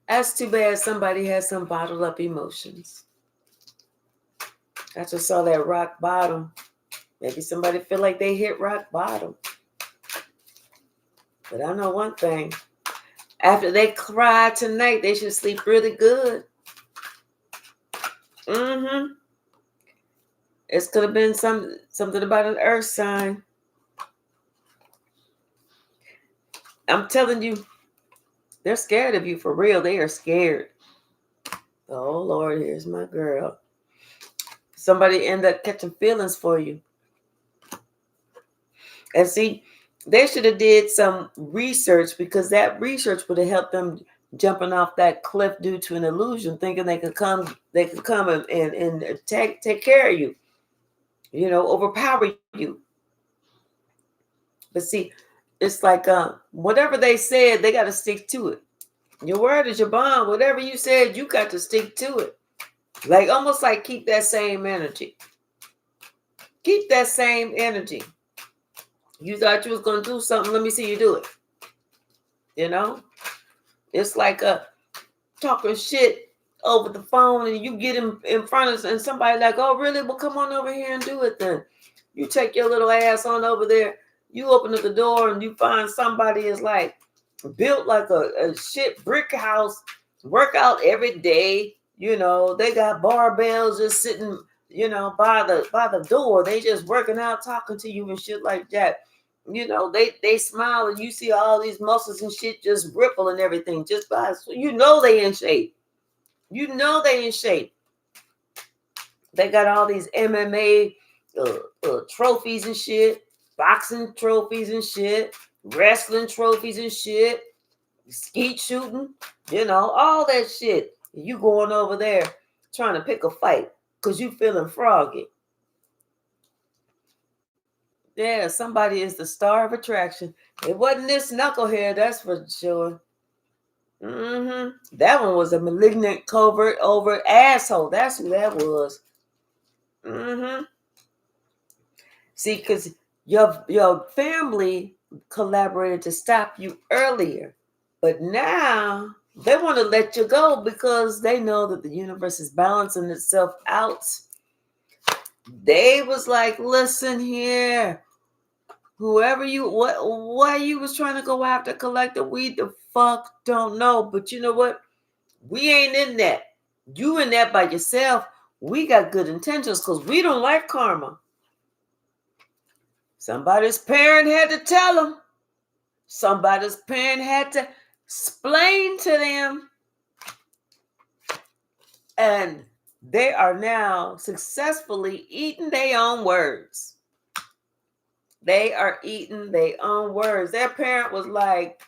That's too bad somebody has some bottled up emotions. I just saw that rock bottom. Maybe somebody feel like they hit rock bottom. But I know one thing. After they cry tonight, they should sleep really good. It's could have been something about an earth sign. I'm telling you, they're scared of you for real. They are scared. Oh, Lord, here's my girl. Somebody end up catching feelings for you. And see, they should have did some research because that research would have helped them jumping off that cliff due to an illusion, thinking they could come and take care of you, overpower you. But see, it's like whatever they said, they got to stick to it. Your word is your bond. Whatever you said, you got to stick to it. Like almost like keep that same energy. Keep that same energy. You thought you was going to do something. Let me see you do it. It's like talking shit over the phone and you get in front of and somebody like, oh, really? Well, come on over here and do it then. You take your little ass on over there. You open up the door and you find somebody is like built like a shit brick house, work out every day. They got barbells just sitting, by the door. They just working out, talking to you and shit like that. They smile and you see all these muscles and shit just ripple and everything just by, so they in shape. They in shape. They got all these MMA trophies and shit, boxing trophies and shit, wrestling trophies and shit, skeet shooting, all that shit. You going over there trying to pick a fight because you feeling froggy. Yeah, somebody is the star of attraction. It wasn't this knucklehead, that's for sure. That one was a malignant, covert, overt asshole. That's who that was. See, because your family collaborated to stop you earlier, but now they want to let you go because they know that the universe is balancing itself out. They was like, listen here, whoever why you was trying to go after collective weed, the fuck don't know. But you know what? We ain't in that. You in that by yourself. We got good intentions because we don't like karma. Somebody's parent had to tell them. Somebody's parent had to explain to them. And they are now successfully eating their own words. They are eating their own words. Their parent was like,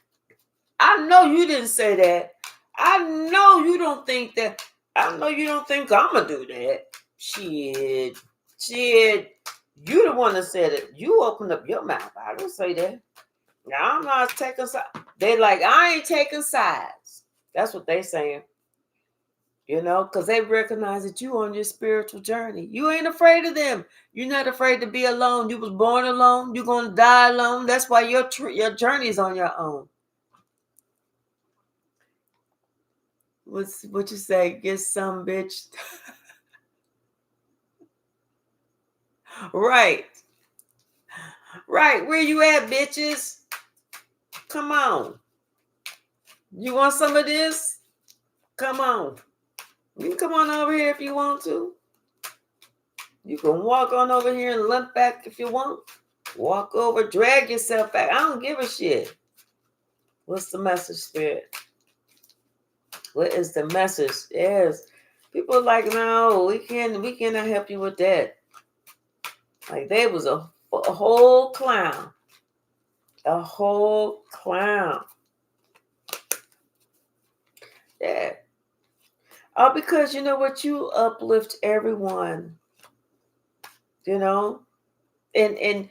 I know you didn't say that. I know you don't think that. I know you don't think I'm going to do that. Shit. You the one that said it. You opened up your mouth. I didn't say that. Now I'm not taking sides. They like, I ain't taking sides. That's what they saying. Because they recognize that you on your spiritual journey. You ain't afraid of them. You're not afraid to be alone. You was born alone. You're going to die alone. That's why your journey is on your own. what you say? Get some bitch. Right. Right. Where you at, bitches? Come on. You want some of this? Come on. You can come on over here if you want to. You can walk on over here and limp back if you want. Walk over, drag yourself back. I don't give a shit. What's the message, Spirit? What is the message? Yes. People are like, no, we cannot help you with that. Like they was a whole clown. A whole clown. Yeah. All because you know what, you uplift everyone. You know? And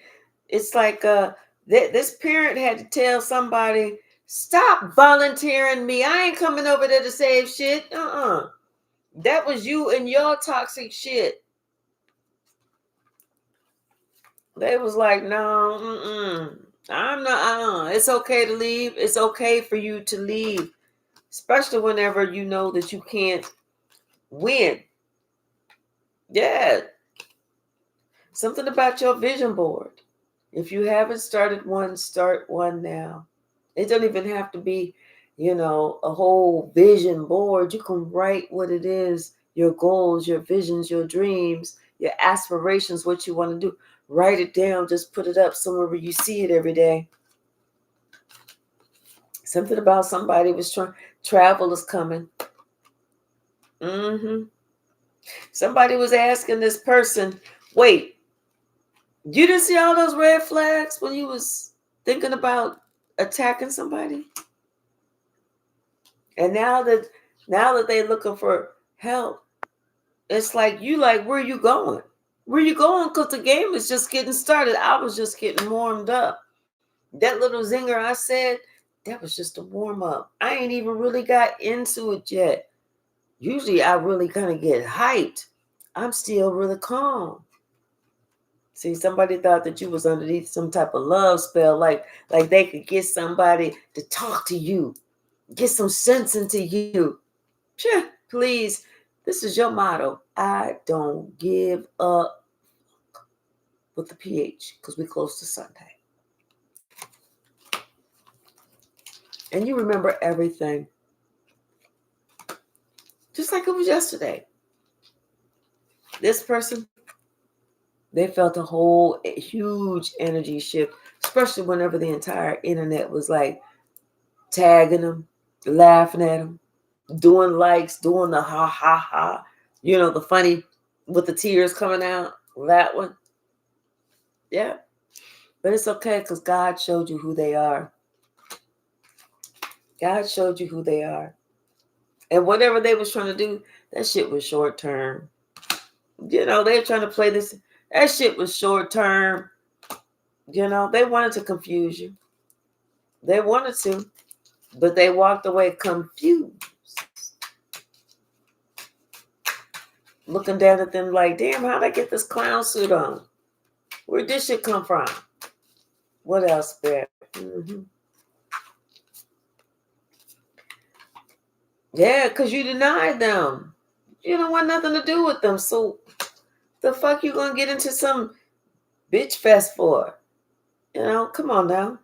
it's like this parent had to tell somebody, stop volunteering me. I ain't coming over there to save shit. That was you and your toxic shit. They was like, no, I'm not. It's okay to leave. It's okay for you to leave, especially whenever you know that you can't win. Yeah. Something about your vision board. If you haven't started one, start one now. It doesn't even have to be, a whole vision board. You can write what it is, your goals, your visions, your dreams, your aspirations, what you want to do. Write it down. Just put it up somewhere where you see it every day. Something about somebody was trying. Travel is coming. Somebody was asking this person, wait, you didn't see all those red flags when you was thinking about attacking somebody? And now that they're looking for help, it's like, where you going? Where you going? Because the game is just getting started. I was just getting warmed up. That little zinger I said, that was just a warm up. I ain't even really got into it yet. Usually I really kind of get hyped. I'm still really calm. See, somebody thought that you was underneath some type of love spell, like they could get somebody to talk to you, get some sense into you. Please, this is your motto. I don't give up with the PH because we're close to Sunday. And you remember everything. Just like it was yesterday. This person, they felt a whole huge energy shift, especially whenever the entire internet was like tagging them, laughing at them, doing likes, doing the ha ha ha, the funny with the tears coming out, that one. Yeah. But it's okay because God showed you who they are. God showed you who they are. And whatever they was trying to do, that shit was short term. They were trying to play this. That shit was short term. They wanted to confuse you. They wanted to, but they walked away confused. Looking down at them like, damn, how'd I get this clown suit on? Where'd this shit come from? What else, Bear? Yeah, because you denied them. You don't want nothing to do with them. So the fuck you gonna get into some bitch fest for? Come on now.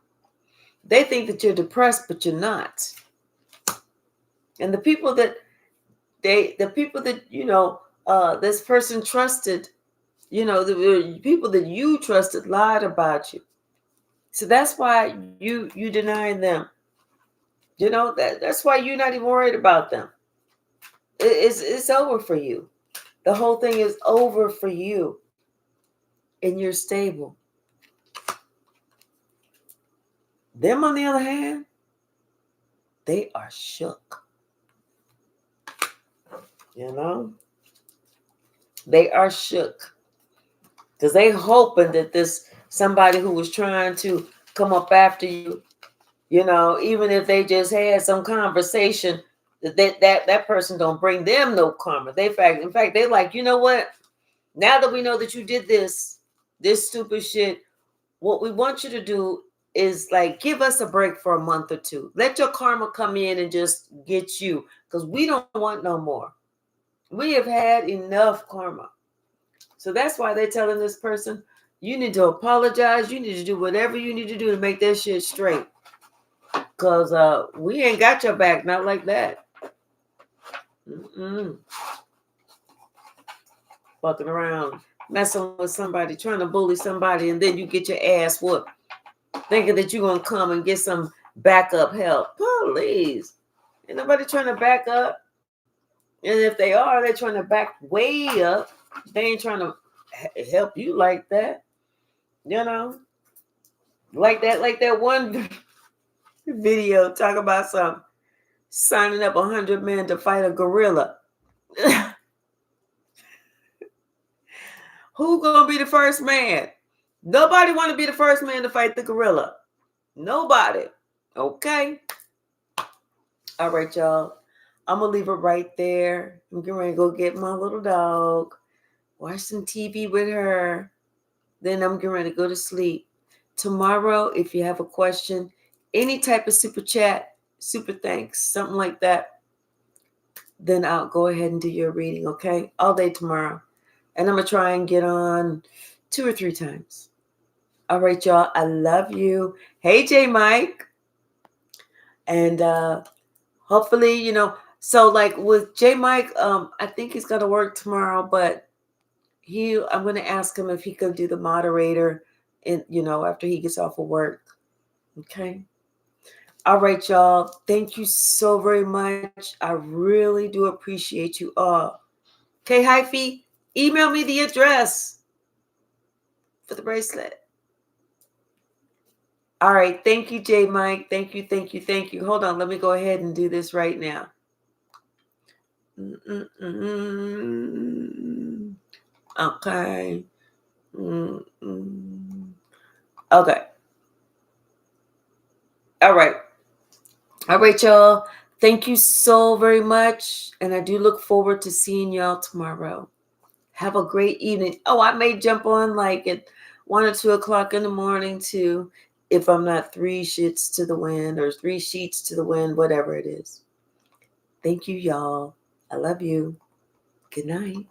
They think that you're depressed, but you're not. And the people that this person trusted, the people that you trusted lied about you. So that's why you deny them. That's why you're not even worried about them. It's over for you. The whole thing is over for you. And you're stable. Them, on the other hand, they are shook. They are shook. Because they hoping that this somebody who was trying to come up after you, even if they just had some conversation, that person don't bring them no karma. In fact, they like, you know what? Now that we know that you did this stupid shit, what we want you to do is like, give us a break for a month or two. Let your karma come in and just get you, because we don't want no more. We have had enough karma. So that's why they're telling this person, you need to apologize. You need to do whatever you need to do to make that shit straight. Because we ain't got your back, not like that. Mm-mm. Fucking around, messing with somebody, trying to bully somebody, and then you get your ass whooped, thinking that you're going to come and get some backup help. Please. Ain't nobody trying to back up. And if they are, they're trying to back way up. They ain't trying to help you like that. You know? Like that one video talk about some signing up 100 men to fight a gorilla. Who gonna be the first man? Nobody want to be the first man to fight the gorilla. Nobody. Okay. All right, y'all. I'm gonna leave it right there. I'm getting ready to go get my little dog, watch some TV with her. Then I'm getting ready to go to sleep. Tomorrow, if you have a question, any type of super chat, super thanks, something like that, then I'll go ahead and do your reading, okay? All day tomorrow. And I'm going to try and get on 2 or 3 times. All right, y'all. I love you. Hey, J Mike. And hopefully, so like with J Mike, I think he's going to work tomorrow, but I'm going to ask him if he could do the moderator after he gets off of work. Okay. All right, y'all. Thank you so very much. I really do appreciate you all. Okay, Hyphy, email me the address for the bracelet. All right. Thank you, J Mike. Thank you, thank you, thank you. Hold on. Let me go ahead and do this right now. Okay. Okay. All right. All right, y'all. Thank you so very much. And I do look forward to seeing y'all tomorrow. Have a great evening. Oh, I may jump on like at 1 or 2 o'clock in the morning too, if I'm not 3 shits to the wind or 3 sheets to the wind, whatever it is. Thank you, y'all. I love you. Good night.